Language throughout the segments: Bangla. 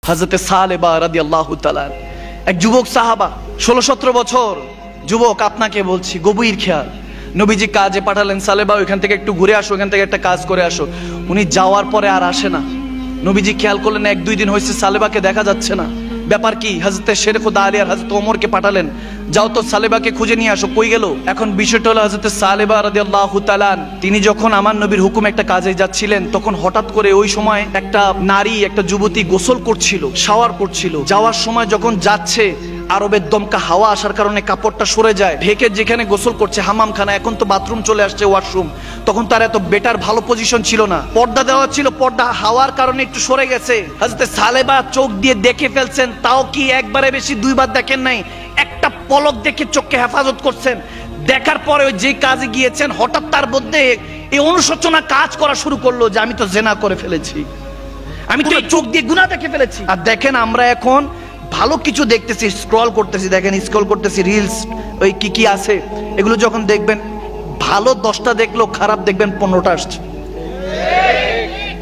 হযরতে সালেবা রাদিয়াল্লাহু তাআলা, এক যুবক সাহাবা, 16-17 বছর যুবক। আপনাকে বলছি গভীর খেয়াল, নবীজি কাজে পাঠালেন, সালেবা ওইখান থেকে একটু ঘুরে আসো, ওইখান থেকে একটা কাজ করে আসো। উনি যাওয়ার পরে আর আসে না। নবীজি খেয়াল করলেন 1-2 দিন হয়েছে সালেবাকে দেখা যাচ্ছে না, ব্যাপার কি? হযরতে শেরে খুদা আলী আর হযরত ওমরকে পাঠালেন, যাও তো সালেবাকে খুঁজে নিয়ে আসো, কই গেল? এখন বিষয়টা হলো হযরতে সালেবা রাদিয়াল্লাহু তাআলা তিনি যখন আমার নবীর হুকুমে একটা কাজে যাচ্ছিলেন, তখন হঠাৎ করে ওই সময় একটা নারী, একটা যুবতী গোসল করছিল, শাওয়ার করছিল। যাওয়ার সময় যখন যাচ্ছে, আরবের দমকা হাওয়া আসার কারণে কাপড়টা সরে যায়, ঢেকে যেখানে গোসল করছে হামামখানা, এখন তো বাথরুম চলে আসছে, ওয়াশরুম, তখন তার এত বেটার ভালো পজিশন ছিল না, পর্দা দেওয়া ছিল, পর্দা হাওয়ার কারণে একটু সরে গেছে। হযরতে সালেবা চোখ দিয়ে দেখে ফেলছেন, তাও কি একবারে বেশি, 2 বার দেখেন নাই, একটা পলক দেখে চোখকে হেফাজত করছেন। দেখার পরে ওই যে কাজে গিয়েছেন, হঠাৎ তার মধ্যে এই অনুশোচনা কাজ করা শুরু করলো যে আমি তো জেনা করে ফেলেছি, আমি তো চোখ দিয়ে গুনাহ দেখে ফেলেছি। আর দেখেন আমরা এখন ভালো কিছু দেখতেছি, স্ক্রল করতেছি, দেখেন স্ক্রল করতেছি রিলস, ওই কি কি আছে এগুলো যখন দেখবেন, ভালো 10টা দেখলো, খারাপ দেখবেন 15টা আসছে।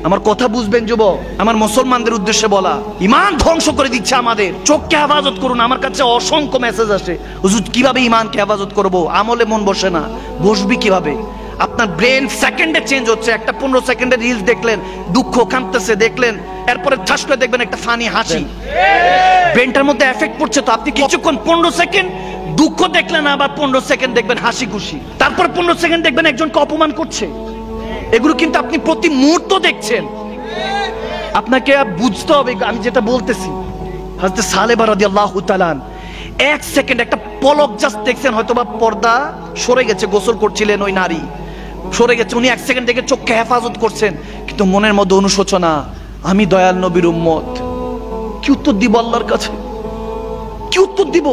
আমার কথা বুঝবেন যুবক, আমার মুসলমানদের উদ্দেশ্যে বলা, ঈমান ধ্বংস করে দিচ্ছে আমাদের। চোখকে হেফাজত করুন। আমার কাছে অসংখ্য মেসেজ আসে, হুজুর কিভাবে ঈমানকে হেফাজত করব? আমলে মন বসে না, বসবি কিভাবে? আপনার ব্রেন সেকেন্ডে চেঞ্জ হচ্ছে। একটা 15 সেকেন্ডের রিলস দেখলেন, দুঃখ কাঁদতেছে দেখলেন, এরপরে ঠাস করে দেখবেন একটা ফানি হাসি, ব্রেনটার মধ্যে এফেক্ট পড়ছে। তো আপনি কিছুক্ষণ 15 সেকেন্ড দুঃখ দেখলেন, আবার 15 সেকেন্ড দেখবেন হাসি খুশি, তারপর 15 সেকেন্ড দেখবেন একজনকে অপমান করছে। এগুলো কিন্তু আপনি প্রতি মুহূর্ত দেখছেন। আপনাকে বুঝতে হবে আমি যেটা বলতেছি। হযরত সালেবা রাদিয়াল্লাহু তাআলা 1 সেকেন্ড একটা পলক জাস্ট দেখছেন, হয়তোবা পর্দা সরে গেছে, গোসল করছিলেন, ওই নারী সরে গেছে, উনি 1 সেকেন্ড দেখে চোখকে হেফাজত করছেন, কিন্তু মনের মধ্যে অনুশোচনা, আমি দয়াল নবীর উম্মত, কি উত্তর দিব আল্লাহর কাছে? কি উত্তর দিব?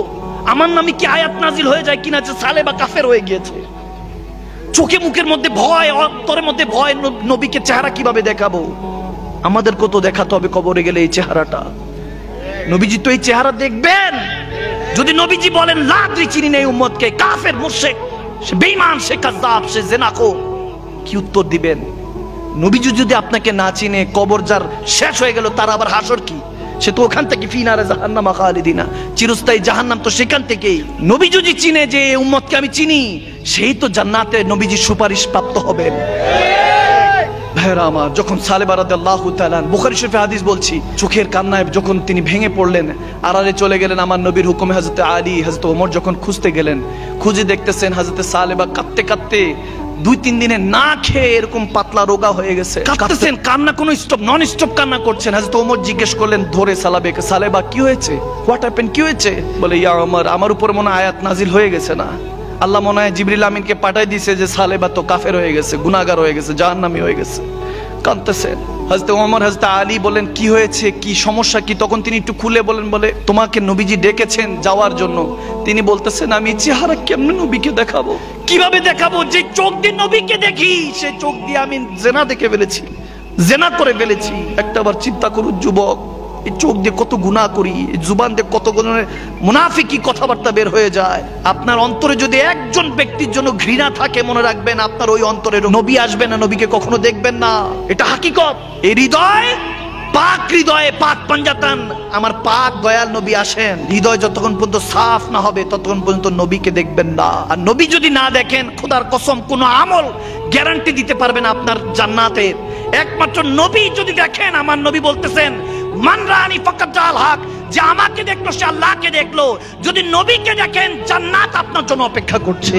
আমার নামে কি আয়াত নাজিল হয়ে যায় কিনা যে সালেবা কাফের হয়ে গিয়েছে? চোখে মুখের মধ্যে ভয়, অন্তরের মধ্যে ভয়, নবীকে চেহারা কিভাবে দেখাবো? আমাদের কত দেখাতে হবে কবরে গেলে এই চেহারাটা। নবীজি তো এই চেহারা দেখবেন। যদি নবীজি বলেন লাদ্রি চিনি নেই উম্মতকে, কাফের, মুশরিক, সে বেঈমান, সে কাযযাব, সে জিনাখোর, কি উত্তর দিবেন? নবীজি যদি আপনাকে না চিনে, কবর যার শেষ হয়ে গেল, তার আবার হাসর কি? সে তো ওখান থেকে ফিনারে জাহান্নামা খালিদিনা, চিরস্থায়ী জাহান্নাম তো সেখান থেকেই। নবী যদি চিনে যে এই উম্মতকে আমি চিনি, সেই তো জান্নাতে নবীজির সুপারিশ প্রাপ্ত হবেন। ভাইরা আমার, যখন সালেবা রাদিয়াল্লাহু তাআলা, বুখারী শরীফে হাদিস বলছি, চোখের কান্নায় যখন তিনি ভেঙে পড়লেন, আড়ালে চলে গেলেন আমার নবীর হুকুমে। হযরত আলী, হযরত ওমর যখন খুঁজতে গেলেন, খুঁজে দেখতেছেন হযরত সালেবা কাঁদতে কাঁদতে 2-3 দিনে না খেয়ে এরকম পাতলা রোগা হয়ে গেছে, কাঁদতেছেন, কান্না কোনো স্টপ, নন স্টপ কান্না করছেন। হযরত ওমর জিজ্ঞেস করলেন ধরে সালেবাকে, সালেবা কি হয়েছে? হোয়াট হ্যাপেন, কি হয়েছে? বলে, ইয়া ওমর, আমার উপর মনে হয় আয়াত নাজিল হয়ে গেছে না, আল্লাহ মনে হয় জিবরিল আমিনকে পাঠাই দিয়েছে যে সালেবা তো কাফের হয়ে গেছে, গুনাহগার হয়ে গেছে, জাহান্নামী হয়ে গেছে। কাঁদতেছেন। হযরত ওমর, হযরত আলী বলেন, কি হয়েছে, কি সমস্যা কি? তখন তিনি একটু খুলে বলেন, বলে, তোমাকে নবীজি ডেকেছেন যাওয়ার জন্য। তিনি বলতেছেন, আমি চেহারা কেমনে নবীকে দেখাবো? কিভাবে দেখাবো? যে চোখ দিয়ে নবীকে দেখি, সেই চোখ দিয়ে আমি জেনা দেখে ফেলেছি, জেনা করে ফেলেছি। একটাবার চিন্তা করুন যুবক, এই চোখ দিয়ে কত গুনাহ করি, এই জুবান দিয়ে কত মুনাফিকি কথাবার্তা বের হয়ে যায়। আপনার অন্তরে যদি একজন ব্যক্তির জন্য ঘৃণা থাকে, মনে রাখবেন আপনার ওই অন্তরে নবী আসবে না, নবীকে কখনো দেখবেন না। এটা হাকিকত। এই হৃদয়, পাক হৃদয়ে, পাক পাঞ্জাতান আমার পাক দয়াল নবী আসেন। হৃদয় যতক্ষণ পর্যন্ত সাফ না হবে, ততক্ষণ পর্যন্ত নবীকে দেখবেন না। আর নবী যদি না দেখেন, খোদার কসম কোনো আমল গ্যারান্টি দিতে পারবে না আপনার জান্নাতের। একমাত্র নবী যদি দেখেন, আমার নবী বলতেছেন, মান রানি ফাকাত জাল হক, যে আমাকে দেখলো সে আল্লাহকে দেখলো। যদি নবীকে দেখেন, জান্নাত আপনার জন্য অপেক্ষা করছে।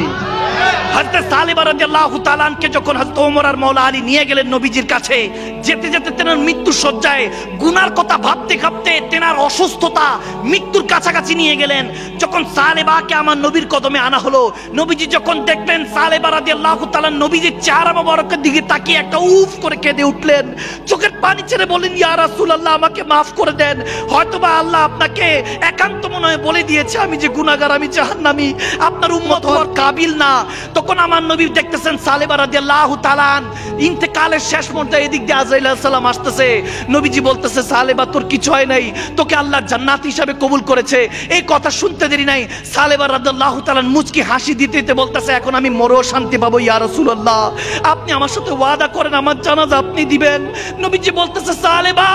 হযরত সালেবা রাদিয়াল্লাহু তাআলা আনকে যখন হযরত ওমর আর মাওলা আলী নিয়ে গেলেন নবীজির কাছে, যেতে যেতে তেনার মৃত্যু সজ্জায় গুনার কথা ভাবতে ভাবতে তেনার অসুস্থতা মৃত্যুর কাছাকাছি নিয়ে গেলেন। যখন সালেবাকে আমার নবীর কদমে আনা হলো, নবীজি যখন দেখলেন সালেবা রাদিয়াল্লাহু তাআলা নবীজির চেহারা মোবারকের দিকে তাকিয়ে একটা উফ করে কেঁদে উঠলেন, চোখের পানি ছেড়ে বলেন, ইয়া রাসূলুল্লাহ, আমাকে মাফ করে দেন। হয়তোবা আল্লাহ আপনাকে একান্ত মনে বলে দিয়েছে আমি যে গুনাহগার, আমি জাহান্নামী, আপনার উম্মত হওয়ার কাবিল না। তখন আমার নবী দেখতেছেন সালেবা রাদিয়াল্লাহু তাআলা ইন্তেকালের শেষ মুহূর্তে এদিক দিয়ে আজরাইল আলাইহিস সালাম আসতেছে। নবীজি বলতেছে সালেবা তোর কিছু হয় নাই, তোকে আল্লাহ জান্নাত হিসাবে কবুল করেছে। এই কথা শুনতে দেরি নাই, সালেবা রাদিয়াল্লাহু তাআলা মুচকি হাসি দিতে দিতে বলতেছে এখন আমি মরেও শান্তি পাবো ইয়া রাসূলুল্লাহ, আপনি আমার সাথে ওয়াদা করেন আমার জানাজা আপনি দিবেন। নবীজি বলতেছে সালেবা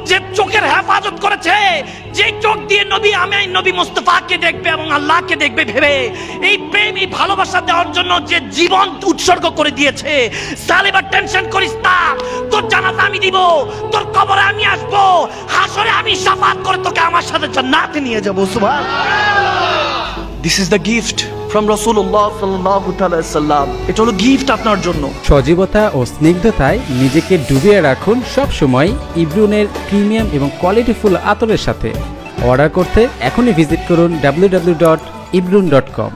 যে চোখের হেফাজত করেছে, যে চোখ দিয়ে নবী আমি নবী মুস্তাফাকে দেখবে এবং আল্লাহকে দেখবে ভেবে এই প্রেম এই ভালোবাসা দেওয়ার জন্য যে জীবন উৎসর্গ করে দিয়েছে, সালেবা টেনশন করিস না, তোর জানাজা আমি দিব, তোর কবরে আমি আসবো, হাসরে আমি শাফাত করে তোকে আমার সাথে জান্নাতে নিয়ে যাব। সুবহানাল্লাহ। This is the gift from Rasulullah sallallahu alaihi wasallam. এটা হলো গিফট আপনার জন্য। সজীবতা ও স্নিগ্ধতায় নিজেকে ডুবিয়ে রাখুন সব সময় ইব্রুনের প্রিমিয়াম এবং কোয়ালিটিফুল আতরের সাথে। অর্ডার করতে এখনই ভিজিট করুন www.ibrun.com।